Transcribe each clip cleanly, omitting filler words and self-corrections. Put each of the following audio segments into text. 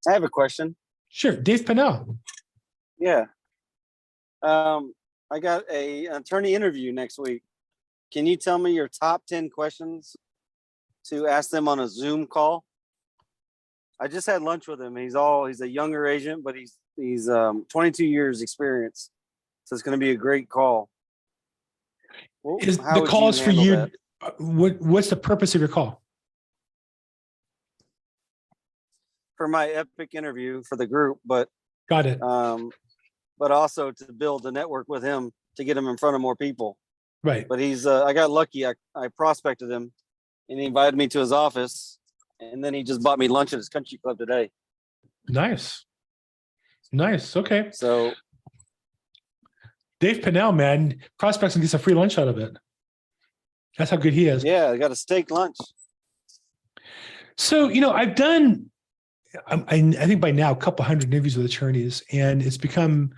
I have a question. Sure. Dave Pennell. Yeah. I got a attorney interview next week. Can you tell me your top 10 questions to ask them on a Zoom call? I just had lunch with him. He's a younger agent, but he's 22 years experience. So it's going to be a great call. Well, Is how the would call is for handle you? that? What's the purpose of your call? For my epic interview for the group, but Got it. also to build a network with him to get him in front of more people. Right. But I got lucky. I prospected him and he invited me to his office, and then he just bought me lunch at his country club today. Nice. Okay. So Dave Pennell, man, prospects and gets a free lunch out of it. That's how good he is. yeah, I got a steak lunch. So, I've done, I think by now, a couple hundred interviews with attorneys, and it's become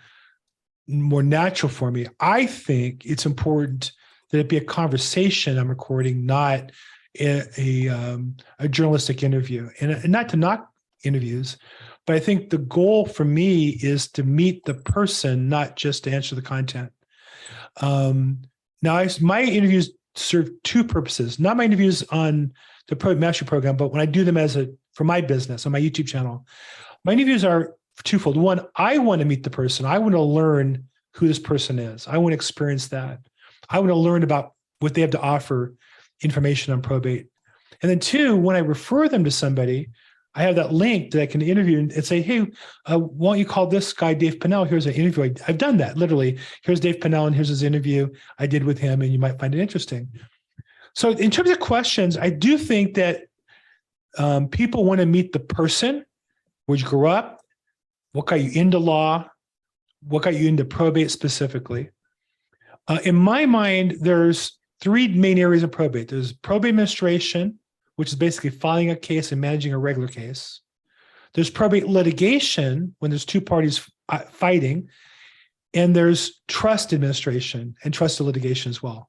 more natural for me. I think it's important that it be a conversation I'm recording, not a journalistic interview. And not to knock interviews, but I think the goal for me is to meet the person, not just to answer the content. Now, my interviews serve two purposes. Not my interviews on the Probate Mastery Program, but when I do them for my business on my YouTube channel, my interviews are twofold. One, I want to meet the person. I want to learn who this person is. I want to experience that. I want to learn about what they have to offer, information on probate. And then two, when I refer them to somebody, I have that link that I can interview and say, hey, why don't you call this guy Dave Pennell? Here's an interview. I've done that, literally. Here's Dave Pennell, and here's his interview I did with him, and you might find it interesting. So in terms of questions, I do think that people want to meet the person, where you grew up, what got you into law, what got you into probate specifically. In my mind, there's three main areas of probate. There's probate administration, which is basically filing a case and managing a regular case. There's probate litigation, when there's two parties fighting. And there's trust administration and trust litigation as well.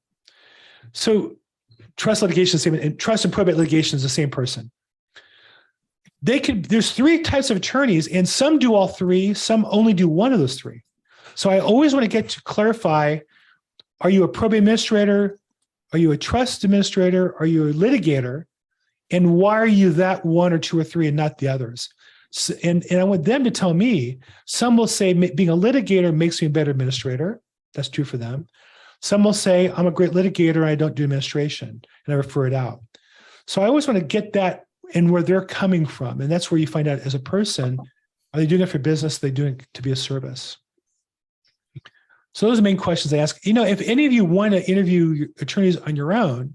So trust litigation is the same, and trust and probate litigation is the same person. There's three types of attorneys, and some do all three, some only do one of those three. So I always want to get to clarify, are you a probate administrator? Are you a trust administrator? Are you a litigator? And why are you that one or two or three and not the others? So, and I want them to tell me. Some will say being a litigator makes me a better administrator. That's true for them. Some will say I'm a great litigator and I don't do administration, and I refer it out. So I always want to get that and where they're coming from. And that's where you find out as a person, are they doing it for business? Are they doing it to be a service? So those are the main questions I ask. If any of you want to interview attorneys on your own,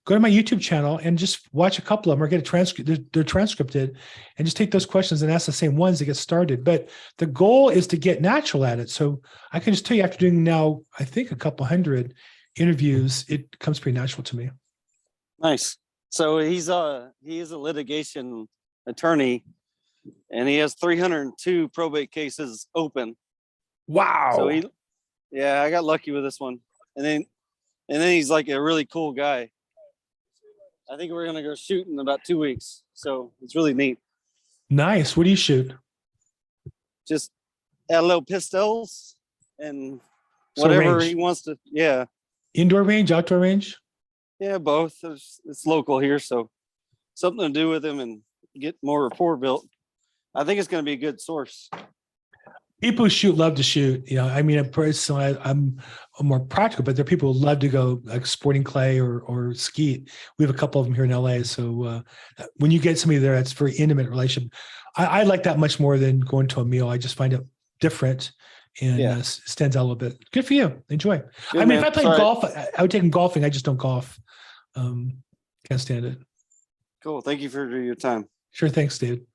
go to my YouTube channel and just watch a couple of them or get a transcript. They're transcripted, and just take those questions and ask the same ones to get started. But the goal is to get natural at it. So I can just tell you, after doing now, I think a couple hundred interviews, it comes pretty natural to me. Nice. So he is a litigation attorney, and he has 302 probate cases open. Wow. So I got lucky with this one. And then he's like a really cool guy. I think we're gonna go shoot in about 2 weeks. So it's really neat. Nice. What do you shoot? Just add a little pistols and whatever range. he wants to. Yeah. Indoor range, outdoor range? Yeah, both. It's local here, so something to do with him and get more rapport built. I think it's going to be a good source. People who shoot love to shoot. Personally, I'm more practical, but there are people who love to go like sporting clay or skeet. We have a couple of them here in LA. So when you get somebody there, it's a very intimate relationship. I like that much more than going to a meal. I just find it different and stands out a little bit. Good for you. Enjoy. Good, if I played golf, I would take him golfing. I just don't golf. Can't stand it. Cool. Thank you for your time. Sure. Thanks, David.